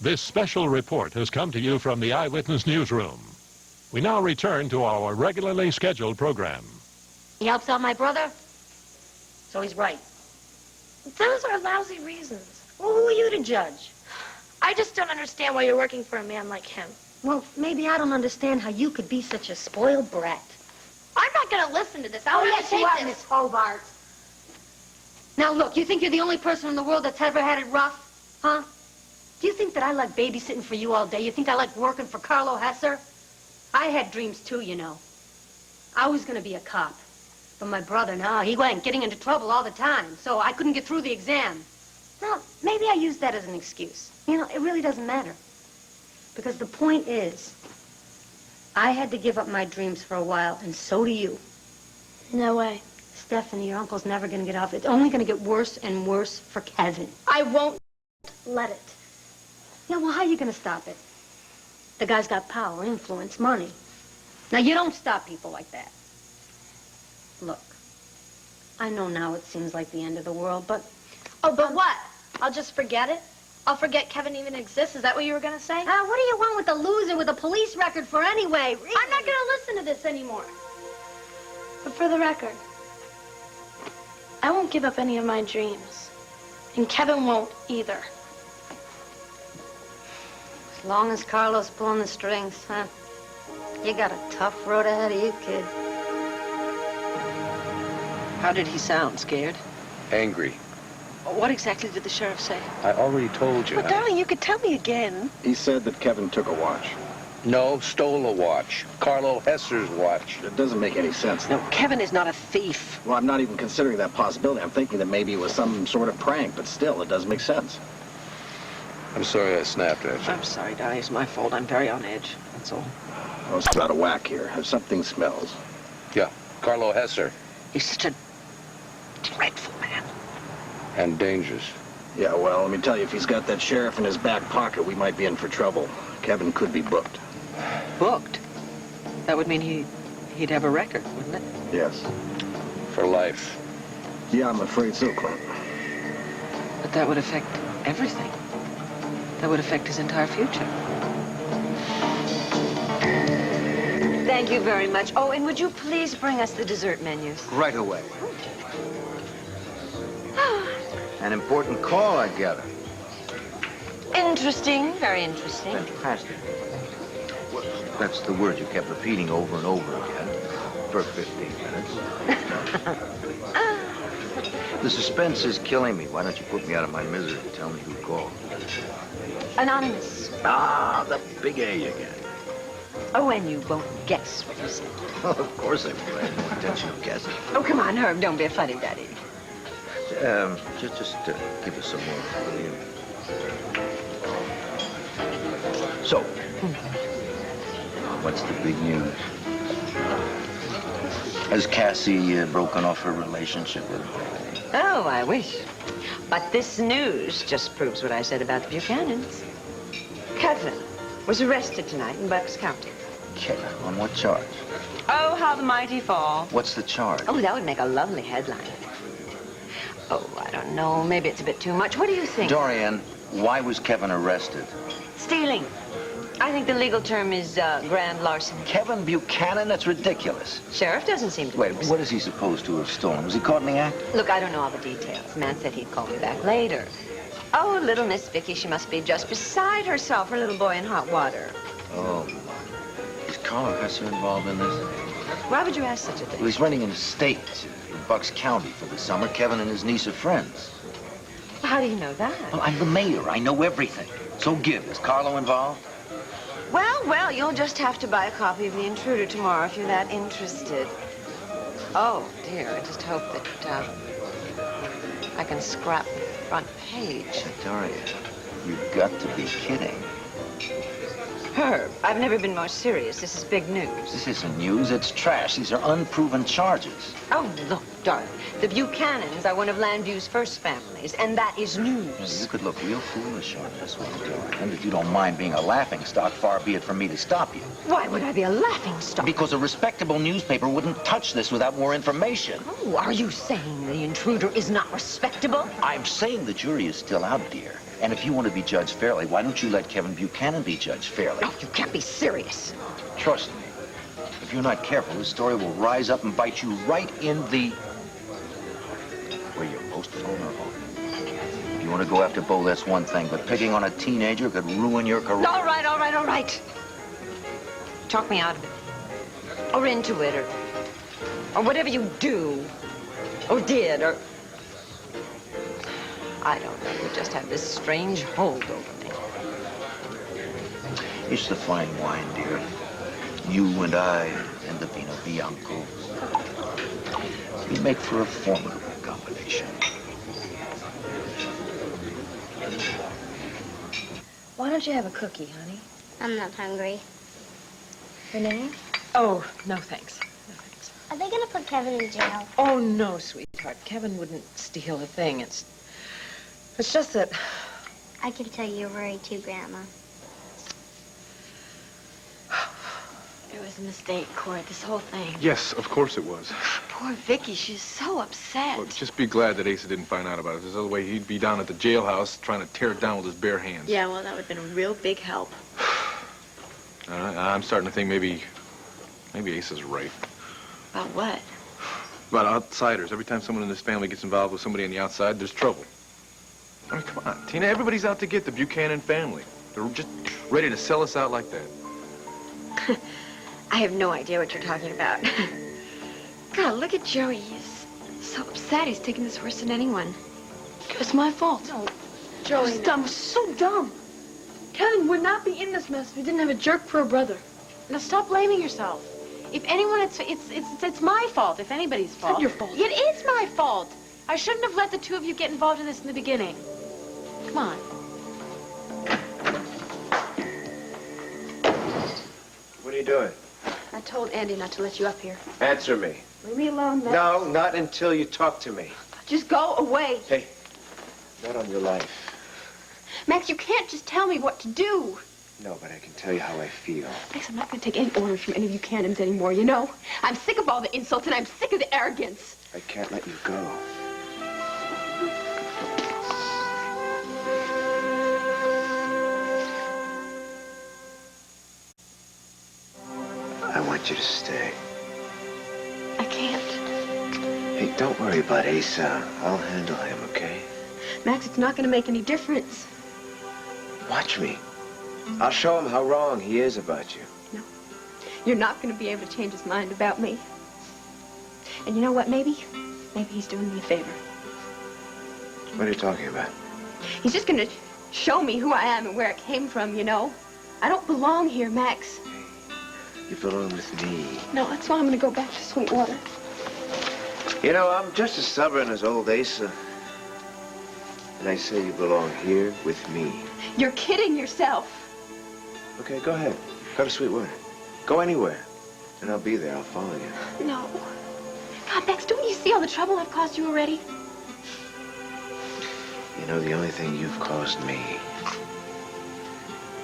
This special report has come to you from the Eyewitness Newsroom. We now return to our regularly scheduled program. He helps out my brother, so he's right. Those are lousy reasons. Well, who are you to judge? I just don't understand why you're working for a man like him. Well, maybe I don't understand how you could be such a spoiled brat. I'm not going to listen to this. I'll yes, you are, Miss Hobart. Now, look, you think you're the only person in the world that's ever had it rough? Huh? Do you think that I like babysitting for you all day? You think I like working for Carlo Hesser? I had dreams, too, you know. I was going to be a cop. But my brother, no, he went getting into trouble all the time, so I couldn't get through the exam. Now, maybe I used that as an excuse. You know, it really doesn't matter. Because the point is, I had to give up my dreams for a while, and so do you. No way. Stephanie, your uncle's never going to get off. It's only going to get worse and worse for Kevin. I won't let it. Yeah, well, how are you going to stop it? The guy's got power, influence, money. Now, you don't stop people like that. Look, I know now it seems like the end of the world, but... Oh, but what? I'll just forget it? I'll forget Kevin even exists? Is that what you were going to say? What do you want with a loser with a police record for anyway? Really? I'm not going to listen to this anymore. But for the record, I won't give up any of my dreams. And Kevin won't either. As long as Carlo's pulling the strings, huh? You got a tough road ahead of you, kid. How did he sound? Scared? Angry. What exactly did the sheriff say? I already told you. But, darling, you could tell me again. He said that Kevin took a watch. No, stole a watch. Carlo Hesser's watch. It doesn't make any sense. No, Kevin is not a thief. Well, I'm not even considering that possibility. I'm thinking that maybe it was some sort of prank, but still, it doesn't make sense. I'm sorry I snapped at you. I'm sorry, darling. It's my fault. I'm very on edge. That's all. Oh, it's out of whack here. Something smells. Yeah, Carlo Hesser. He's such a dreadful man. And dangerous. Yeah, well, let me tell you, if he's got that sheriff in his back pocket, we might be in for trouble. Kevin could be booked. Booked? That would mean he'd have a record, wouldn't it? Yes. For life. Yeah, I'm afraid so, Clint. But that would affect everything. That would affect his entire future. Thank you very much. Oh, and would you please bring us the dessert menus? Right away. An important call, I gather. Interesting, very interesting. Fantastic. Well, that's the word you kept repeating over and over again for 15 minutes. The suspense is killing me. Why don't you put me out of my misery and tell me who called? Anonymous. Ah, the big A again. Oh, and you won't guess what you said. Well, of course I will. I had no intention of guessing. Oh, come on, Herb, don't be a funny daddy. Just give us some more, will you? So, what's the big news? Has Cassie broken off her relationship with him? Oh, I wish. But this news just proves what I said about the Buchanans. Kevin was arrested tonight in Bucks County. Kevin, on what charge? Oh, how the mighty fall. What's the charge? Oh, that would make a lovely headline. Oh, I don't know. Maybe it's a bit too much. What do you think? Dorian, why was Kevin arrested? Stealing. I think the legal term is grand larceny. Kevin Buchanan? That's ridiculous. Sheriff doesn't seem to... Wait, what is he supposed to have stolen? Was he caught in the act? Look, I don't know all the details. Man said he'd call me back later. Oh, little Miss Vicky, she must be just beside herself, her little boy in hot water. Oh. Is Carlo Hesser involved in this? Why would you ask such a thing? Well, he's renting an estate in Bucks County for the summer. Kevin and his niece are friends. How do you know that? Well, I'm the mayor. I know everything. So give. Is Carlo involved? Well, you'll just have to buy a copy of The Intruder tomorrow if you're that interested. Oh, dear, I just hope that, I can scrap the front page. Victoria, you've got to be kidding. Herb, I've never been more serious. This is big news. This isn't news. It's trash. These are unproven charges. Oh, look, darling. The Buchanans are one of Landview's first families, and that is news. You could look real foolish on this one, Dora. And if you don't mind being a laughingstock, far be it from me to stop you. Why would I be a laughingstock? Because a respectable newspaper wouldn't touch this without more information. Oh, are you saying The Intruder is not respectable? I'm saying the jury is still out, dear. And if you want to be judged fairly, why don't you let Kevin Buchanan be judged fairly? Oh, you can't be serious. Trust me. If you're not careful, this story will rise up and bite you right in the... where you're most vulnerable. If you want to go after Bo, that's one thing, but picking on a teenager could ruin your career. All right, all right, all right. Talk me out of it. Or into it, or whatever you do, or did, or... I don't know. You just have this strange hold over me. It's the fine wine, dear. You and I and the Vino Bianco. We make for a formidable combination. Why don't you have a cookie, honey? I'm not hungry. Renee? Oh, no thanks. No thanks. Are they gonna put Kevin in jail? Oh, no, sweetheart. Kevin wouldn't steal a thing. It's just that... I can tell you're worried too, Grandma. It was a mistake, Court, this whole thing. Yes, of course it was. Poor Vicky, she's so upset. Well, just be glad that Asa didn't find out about it. There's no way he'd be down at the jailhouse trying to tear it down with his bare hands. Yeah, well, that would have been a real big help. I'm starting to think maybe Asa's right. About what? About outsiders. Every time someone in this family gets involved with somebody on the outside, there's trouble. I mean, come on, Tina, everybody's out to get the Buchanan family. They're just ready to sell us out like that. I have no idea what you're talking about. God, look at Joey. He's so upset. He's taking this worse than anyone. It's my fault. No, Joey. I was dumb. So dumb. Kevin would not be in this mess if he didn't have a jerk for a brother. Now stop blaming yourself. If anyone, it's my fault. If anybody's fault. It's not your fault. It is my fault. I shouldn't have let the two of you get involved in this in the beginning. Come on. What are you doing? I told Andy not to let you up here. Answer me. Leave me alone, Max. No, not until you talk to me. Just go away. Hey, not on your life. Max, you can't just tell me what to do. No, but I can tell you how I feel. Max, I'm not going to take any orders from any of you cannons anymore, you know? I'm sick of all the insults, and I'm sick of the arrogance. I can't let you go. I want you to stay. I can't. Hey, don't worry about Asa. I'll handle him, okay? Max, it's not going to make any difference. Watch me. I'll show him how wrong he is about you. No. You're not going to be able to change his mind about me. And you know what, maybe he's doing me a favor. What are you talking about? He's just going to show me who I am and where I came from, you know? I don't belong here, Max. You belong with me. No, that's why I'm going to go back to Sweetwater. You know, I'm just as stubborn as old Asa. And I say you belong here with me. You're kidding yourself. Okay, go ahead. Go to Sweetwater. Go anywhere. And I'll be there. I'll follow you. No. God, Max, don't you see all the trouble I've caused you already? You know, the only thing you've caused me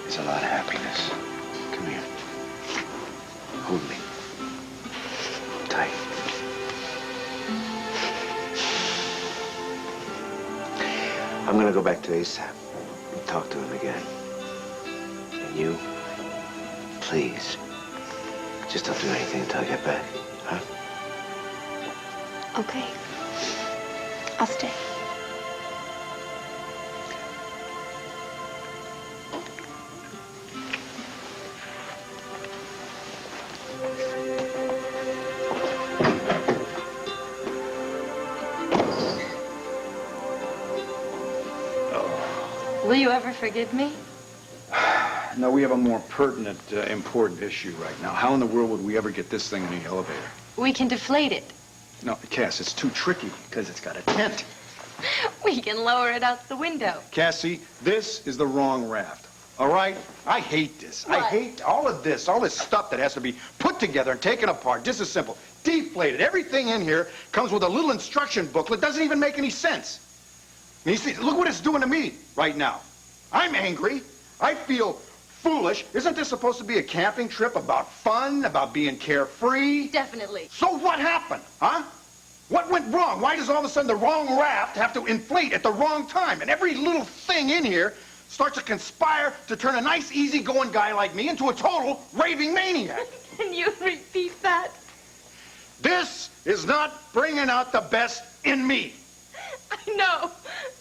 is a lot of happiness. Come here. Hold me. Tight. I'm gonna go back to ASAP and talk to him again. And you, please, just don't do anything until I get back, huh? Okay. I'll stay. Will you ever forgive me? No, we have a more pertinent, important issue right now. How in the world would we ever get this thing in the elevator? We can deflate it. No, Cass, it's too tricky because it's got a tent. We can lower it out the window. Cassie, this is the wrong raft. All right? I hate this. What? I hate all of this stuff that has to be put together and taken apart. Just as simple. Deflated. Everything in here comes with a little instruction booklet. Doesn't even make any sense. And you see, look what it's doing to me right now. I'm angry. I feel foolish. Isn't this supposed to be a camping trip about fun, about being carefree? Definitely. So what happened, huh? What went wrong? Why does all of a sudden the wrong raft have to inflate at the wrong time? And every little thing in here starts to conspire to turn a nice, easy-going guy like me into a total raving maniac. Can you repeat that? This is not bringing out the best in me. I know.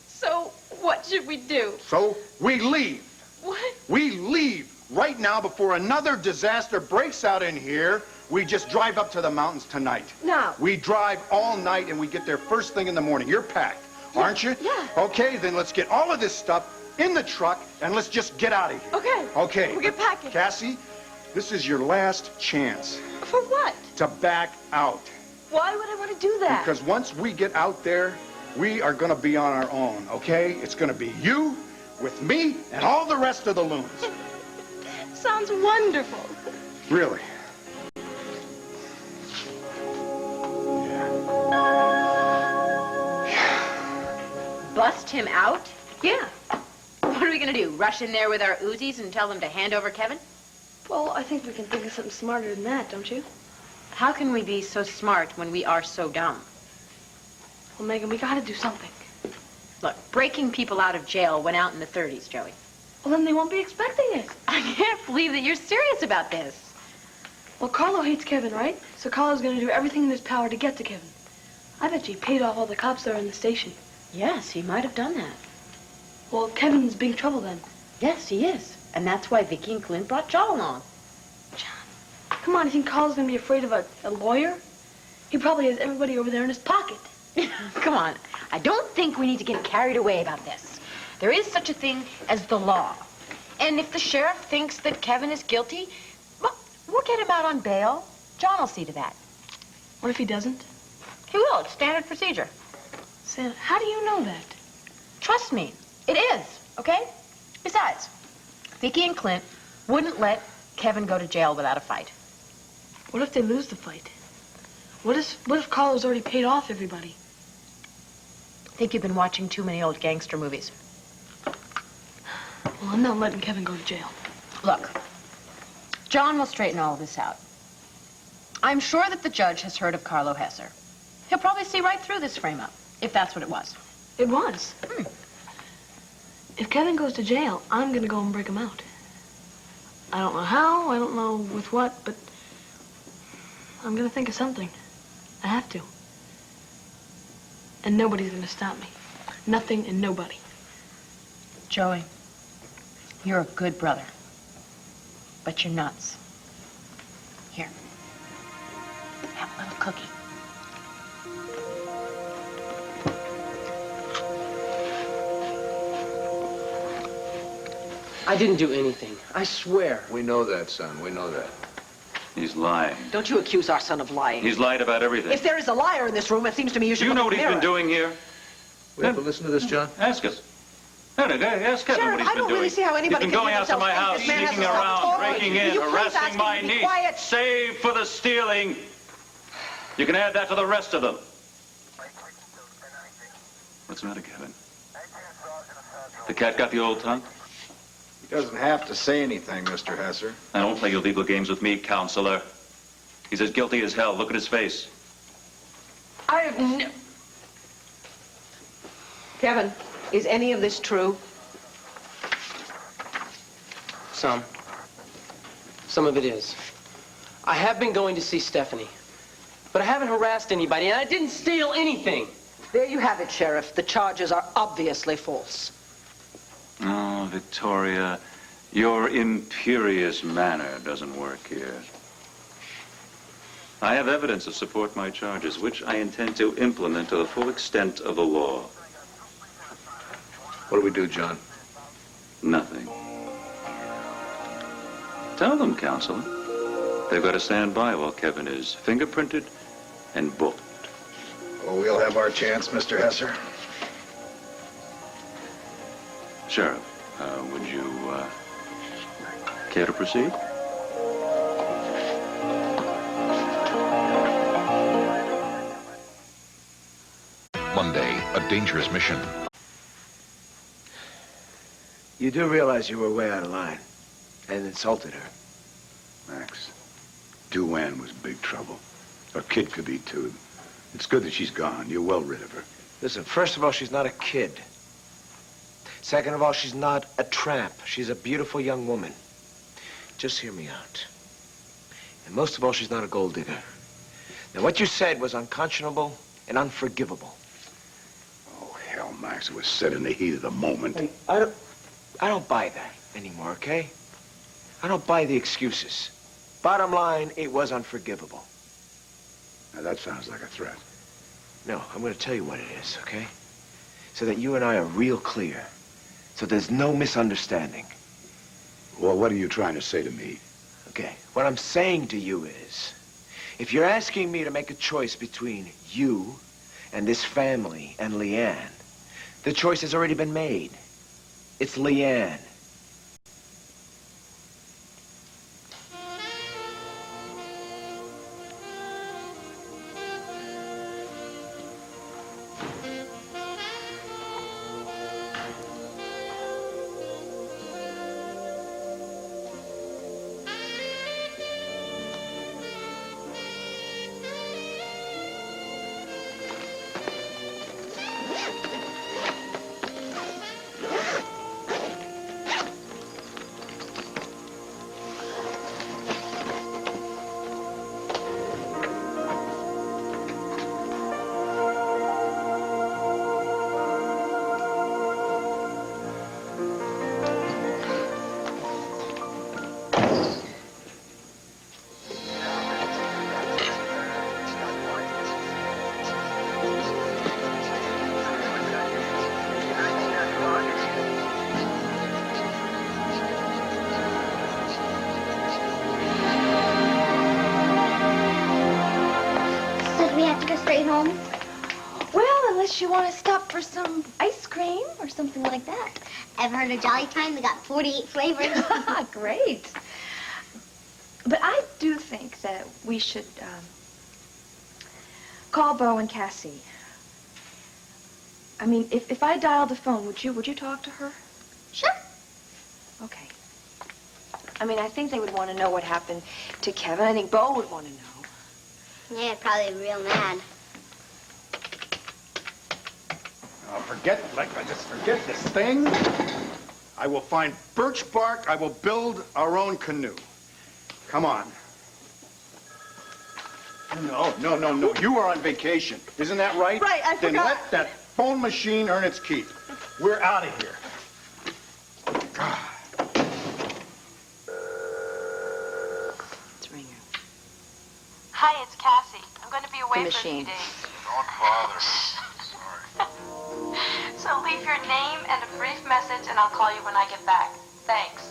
So, what should we do? So, we leave. What? We leave right now before another disaster breaks out in here. We just drive up to the mountains tonight. No. We drive all night and we get there first thing in the morning. You're packed, aren't you? Yeah. Okay, then let's get all of this stuff in the truck and let's just get out of here. Okay. Okay. We'll get packing. Cassie, this is your last chance For what? to back out. Why would I want to do that? Because once we get out there, we are going to be on our own, okay? It's going to be you with me and all the rest of the loons. Sounds wonderful. Really? Bust him out? Yeah. What are we gonna do? Rush in there with our Uzis and tell them to hand over Kevin? Well, I think we can think of something smarter than that, don't you? How can we be so smart when we are so dumb? Well, Megan, we gotta do something. Look, breaking people out of jail went out in the 30s, Joey. Well, then they won't be expecting it. I can't believe that you're serious about this. Well, Carlo hates Kevin, right? So Carlo's gonna do everything in his power to get to Kevin. I bet you he paid off all the cops there in the station. Yes, he might have done that. Well, Kevin's big trouble then. Yes, he is. And that's why Vicky and Clint brought John along. Come on, you think Carlo's gonna be afraid of a lawyer? He probably has everybody over there in his pocket. Come on. I don't think we need to get carried away about this. There is such a thing as the law. And if the sheriff thinks that Kevin is guilty, well, we'll get him out on bail. John will see to that. What if he doesn't? He will. It's standard procedure. Sam, how do you know that? Trust me. It is, okay? Besides, Vicky and Clint wouldn't let Kevin go to jail without a fight. What if they lose the fight? What if Carlo's already paid off everybody? I think you've been watching too many old gangster movies. Well, I'm not letting Kevin go to jail. Look, John will straighten all of this out. I'm sure that the judge has heard of Carlo Hesser. He'll probably see right through this frame-up, if that's what it was. It was. If Kevin goes to jail, I'm gonna go and break him out. I don't know how, I don't know with what, but I'm gonna think of something. I have to. And nobody's gonna stop me. Nothing and nobody. Joey, you're a good brother, but you're nuts. Here, have a little cookie. I didn't do anything. I swear. We know that, son. We know that. He's lying. Don't you accuse our son of lying. He's lied about everything. If there is a liar in this room, it seems to me you should Do you look know in what the he's mirror. been doing here? We have to listen to this, John? Ask him. Ask Kevin Sheriff, what he's I been don't doing. really see how anybody He's been can going hear out to my house, themselves think this man sneaking has a around, self-tolerance. breaking in, Will you please harassing ask him my to be niece, quiet? save for the stealing. You can add that to the rest of them. What's the matter, Kevin? The cat got the old tongue? He doesn't have to say anything, Mr. Hesser. Now, don't play your legal games with me, counselor. He's as guilty as hell. Look at his face. I have no... Kevin, is any of this true? Some. Some of it is. I have been going to see Stephanie, but I haven't harassed anybody, and I didn't steal anything. There you have it, Sheriff. The charges are obviously false. Oh, Victoria, your imperious manner doesn't work here. I have evidence to support my charges, which I intend to implement to the full extent of the law. What do we do, John? Nothing. Tell them, counselor. They've got to stand by while Kevin is fingerprinted and booked. Well, we'll have our chance, Mr. Hesser. Sheriff, would you care to proceed? Monday, a dangerous mission. You do realize you were way out of line and insulted her. Max, Duane was big trouble. Our kid could be, too. It's good that she's gone. You're well rid of her. Listen, first of all, she's not a kid. Second of all, she's not a tramp. She's a beautiful young woman. Just hear me out. And most of all, she's not a gold digger. Now, what you said was unconscionable and unforgivable. Oh, hell, Max, it was said in the heat of the moment. Hey, I don't buy that anymore, okay? I don't buy the excuses. Bottom line, it was unforgivable. Now, that sounds like a threat. No, I'm going to tell you what it is, okay? So that you and I are real clear. So there's no misunderstanding. Well, what are you trying to say to me? Okay, what I'm saying to you is, if you're asking me to make a choice between you and this family and Leanne, the choice has already been made. It's Leanne. Home? Well, unless you want to stop for some ice cream or something like that. Ever heard of Jolly Time? They got 48 flavors. Great. But I do think that we should call Bo and Cassie. I mean, if I dialed the phone, would you talk to her? Sure. Okay. I mean, I think they would want to know what happened to Kevin. I think Bo would want to know. Yeah, probably real mad. Just forget this thing. I will find birch bark. I will build our own canoe. Come on. No. You are on vacation. Isn't that right? Right, I Then forgot. let that phone machine earn its keep. We're out of here. It's ringing. Hi, it's Cassie. I'm going to be away The for a few machine. days. Don't bother. So leave your name and a brief message, and I'll call you when I get back. Thanks.